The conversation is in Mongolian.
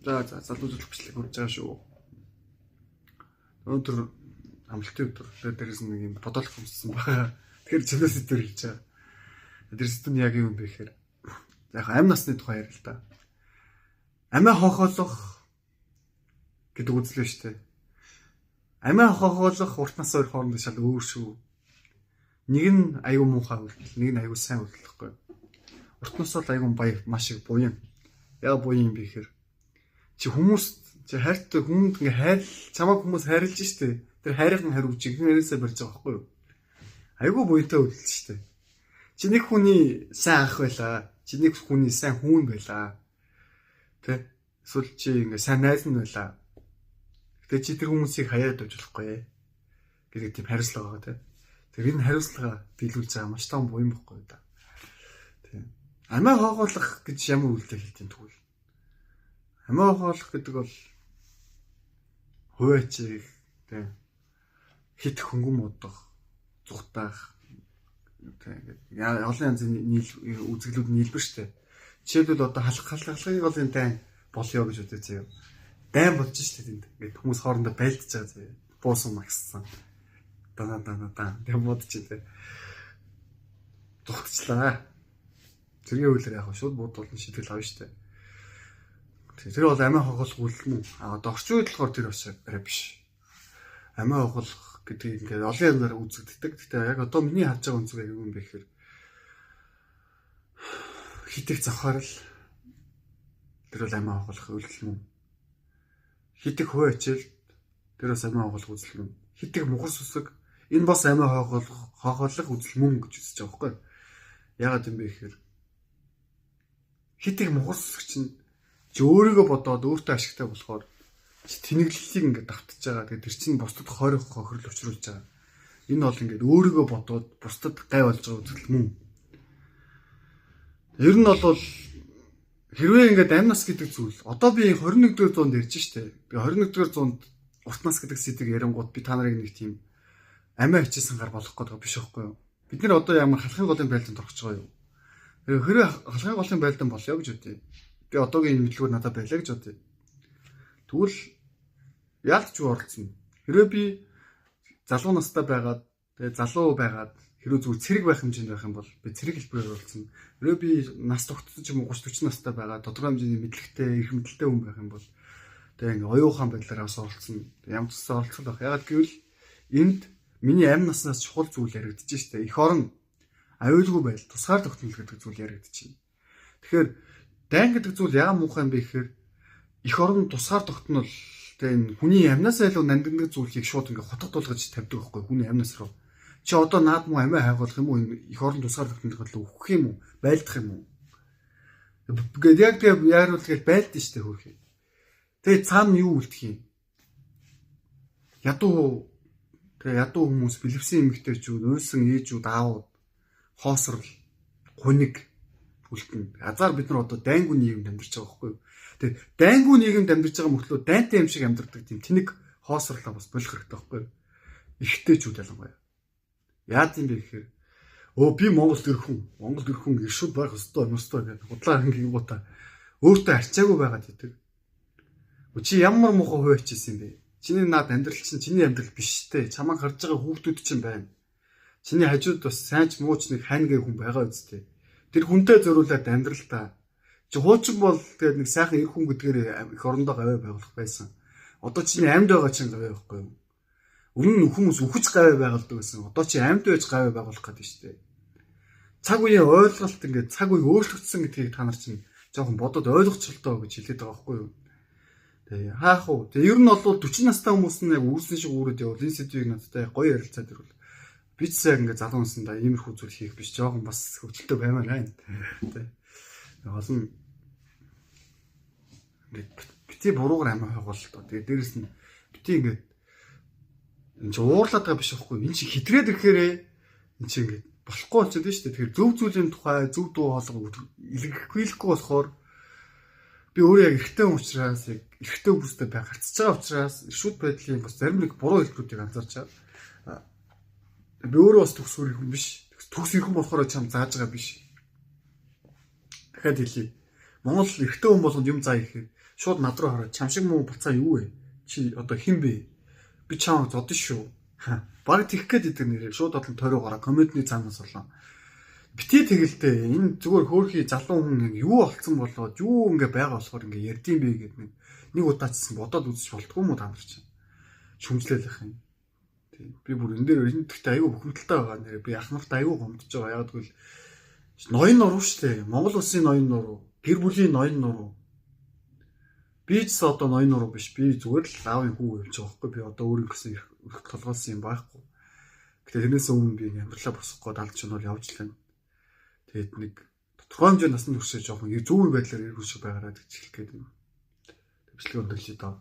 За залуучууд бичлэг хүрч байгаа шүү. Өнөөдөр амралтын өдөр. Дээрээс нэг юм бодолох юмсан байгаа. Тэгэхээр чимээс өдөр хэлж байгаа. Дээрээс нь яг юм бэ гэхээр яг амь насны тухай ярил л да. Амиа хохоолох гэдэг үзлээ шүү дээ. Амиа хохоолох урт нас хоёр хооронд шал өөр шүү. Нэг нь аюу муухай үйлдэл, нэг нь аюу сайн үйлдэл гэхгүй. Урт нас бол аюу баяр маш их буян. Яа буян юм бэ гэхээр чи хайртай хүмүүнд ингээ хайр чамайг хүмүүс хайрлж штэ. Тэр хайрын хариу жинхэнээсээ барьж байгаа байхгүй юу? Айгуу буянтай үйлдэл штэ. Чи нэг хүний сайн ах байлаа. Чи нэг хүний сайн хүүн байлаа. Тэ? Эсвэл чи ингээ сайн найз нь байлаа. Гэтэ чи тэр хүмүүсийг хаяад авч болохгүй гэдэг тийм хариуцлага байгаа тэ. Тэр энэ хариуцлага биелүүлж байгаа маш том буян бохгүй да. Тийм. Амиа хоогоолох гэж ямар үйлдэл хэлтийн тэгвэл. Амиа хоогоолох гэдэг бол хуваачих тийм хит хөнгөн модох, зүхтаах тийм олон янзын үзэглүүд нийлбэр штэ. Жишээлбэл одоо халахыг бол энэ дайн болёо гэж үзээ зөө. Дайн болж штэ тэнд. Ингээд хүмүүс хоорондоо байлдаж байгаа зөө. Буусан магссан. Даа. Тэм бодож дээ. Зүхтчлаа. Зэргийн үйлээр яг шууд буудуулна шийтгэл авна штэ. Тэр бол амиа хоголох үйлдэл мүү. Одоо орчин үед болохоор тэр бас арай биш. Амиа хоголох гэдэг ингээд олон юмар үзэгддэг. Гэтэ яг одоо миний харж байгаа үнцэг яг юм бэ гэхээр хитэх завхаар л тэр бол амиа хоголох үйлдэл мүү. Хитэх хөө ачаал тэр бас амиа хоголох үйлдэл мүү. Хитэх мухар сүсэг энэ бас амиа хоголох үйлдэл мөн гэж үзэж байгаа байхгүй. Яагаад юм бэ гэхээр хитэх мухар сүсэг чинь чи өөрийгөө бодоод өөртөө ашигтай болохоор чи тэнэглэлийг ингээд давтаж байгаа. Тэгээд тэр чинь бусдад хохирол учруулж байгаа. Энэ бол ингээд өөрийгөө бодоод бусдад гай болж байгаа үзэл мөн. Ер нь бол хэрвээ ингээд амь нас гэдэг зүйл одоо би 21-р зуунд ярьж штэ. Би 21-р зуунд урт нас гэдэг сэдвийг ярингууд би та нарыг нэг тийм амиа хичээсэн гар болох гэдэг биш байхгүй юу? Бид нэр одоо ямар халахын голын байлдаанд орох гэж байгаа юу? Хэрвээ халахын голын байлдаан болёо гэж үтэй. Би одоогийн мэдлэгүүд надад байлаа гэж бодъё. Тэгвэл яалт ч оролцсон. Хэрвээ би залуу настай байгаад тэгээ залуу байгаад хэрвээ зүгээр цэрэг байх хэмжээнд байх юм бол би цэрэг хэлбэрээр оролцсон. Хэрвээ би нас тогтсон ч юм уу 30 40 настай байгаад тодорхой хэмжээний мэдлэгтэй, эрх мэдэлтэй хүн байх юм бол тэгээ ингээ оюухан байдлаар бас оролцсон. Ямар ч гэсэн оролцох байх. Ягаад гэвэл энд миний амь наснаас чухал зүйл яригдчихэж штэ. Эх орон аюулгүй байдал, тусгаар тогтнол гэдэг зүйл яригдчихэв. Тэгэхээр дайн гэдэг зүйл яа муухай юм бэ гэхээр эх орон тусгаар тогтнол тэгээ энэ хүний амнаас илүү нандиндаг зүйлийг шууд ингээ хотгодуулгаж тавьдаг байхгүй хүний амнаас руу. Чи одоо наад муу амиа хайгуулах юм уу эх орон тусгаар тогтнолд өгөх юм уу байлдах юм уу гэдэг яг тэгээ яарвал тэгэл байлдсан шүү дээ хөрхий. Тэгээ цаана юу үлдэх юм? Ядуу хүмүүс бэлэвсэн эмэгтэйчүүд, уйсан ээжүүд, аавууд хоосрол, гуниг үлдэн. Азар бид нар одоо дайнгуу нийгэмд амьдарч байгаа байхгүй юу? Тэгээ дайнгуу нийгэмд амьдарч байгаа мөртлөө дайнтай юм шиг амьдардаг тийм тэнэг хоосрлоо бас болох хэрэгтэй байхгүй юу? Ихтэйчүүд ялангуяа. Яад юм бэ гэхээр би Монголд ирэх хүн иршүүд байх ёстой гэдэг худлаа ангийн гута өөртөө арчаагүй байгаад идэг. Чи ямар муухай хувь хийсэн юм бэ? Чиний наад амьдрал чинь чиний амьдрал биш те. Чамайг харж байгаа хүүхдүүд чинь байна. Чиний хажууд бас сайн ч муу ч нэг хайнгийн хүн байгаа үстэй. Тэр хүнтэй зориулаад амьдрал та. Чи хуучин бол тэгээд нэг сайхан эр хүн гэдгээр их орондоо гавь байгуулах байсан. Одоо чиний амьд байгаа чинь гавь байхгүй юу? Өмнө нь хүмүүс үхэж гавь байгуулдаг байсан. Одоо чи амьд байж гавь байгуулах гэдэг шүү дээ. Цаг үеийн ойлголт ингээд цаг үе өөрчлөгдсөн гэдгийг та нар чинь жоохон бодоод ойлгоцолтой гэж хэлээд байгаа байхгүй юу? Тэгээ хаах уу. Тэгээ ер нь бол 40 настай хүмүүс нь яг үүрсэн шиг үүрээд явал энэ сэдвийг надтай гоё ярилцаад ирвэл би ч яг ингээд залуу насндаа иймэрхүү зүйл хийх биш. Жоохон бас хөвчлөлтөө баймаар байна. Тэ. Олон ингээд бити буруугаар амиа хавгал тоо. Тэгээ дээрэс нь бити ингээд энэ ч уурлаад байгаа биш байхгүй. Энэ чи хитрээд ирэхээр энэ чи ингээд болохгүй болчиход байна шүү дээ. Тэгэхээр зөв зүйлийн тухай зөв дуу хоолой илэрхийлэхгүй болохоор би өөрөө яг эрэгтэй хүн учраас яг эрэгтэй хүмүүстэй байх гарцж байгаа учраас шүд байдлын бас зарим нэг буруу хэлбэрүүдийг анзаарч байгаа. Би өөрөө бас төгс хүрэх хүн биш. Төгс ирэх хүн болохоор чам зааж байгаа биш. Дахиад хэлье. Монгол эрэгтэй хүн болгонд юм заа ихээр шууд над руу хараад чам шиг муу буцаа юу вэ? Чи одоо хэн бэ? Би чамайг зодсон шүү. Бараг тэгэх гээд идэг нэрээ шууд бодлон тойрогоороо комедны цаанаас болоо. Бити тэгэлдээ энэ зүгээр хөөрхий залуу хүн юу болцсон болоод юу ингээ байгаа болохоор ингээ ярдсан бэ гэдэг нэг удаачсан бодоод үзэж болтгүй юм уу та нар чинь. Шүмжлэлэх юм. Тийм. Би бүр энэ дээр энэ тэгтээ аюу бухимдалтай байгаа нэрээ би ах нартай аюу гомдож байгаа. Яг тэгвэл ноён нуруу штэ. Монгол улсын ноён нуруу, гэр бүлийн ноён нуруу. Би ч одоо ноён нуруу биш. Би зүгээр л аавын хүү явж байгаа байхгүй. Би одоо өөр гэсэн их толгойлсон юм байхгүй. Гэтэ тэрнээс өмнө би амьдралаа босгох гээд алж чинь бол явж лээ. Тэгээд нэг тодорхой хэмжээ насанд хүрсээ жоохон зөв байдлаар эргүүлж байгаараа гэж хэлэх гээд юм. Бичлэг өндөрлөе доо.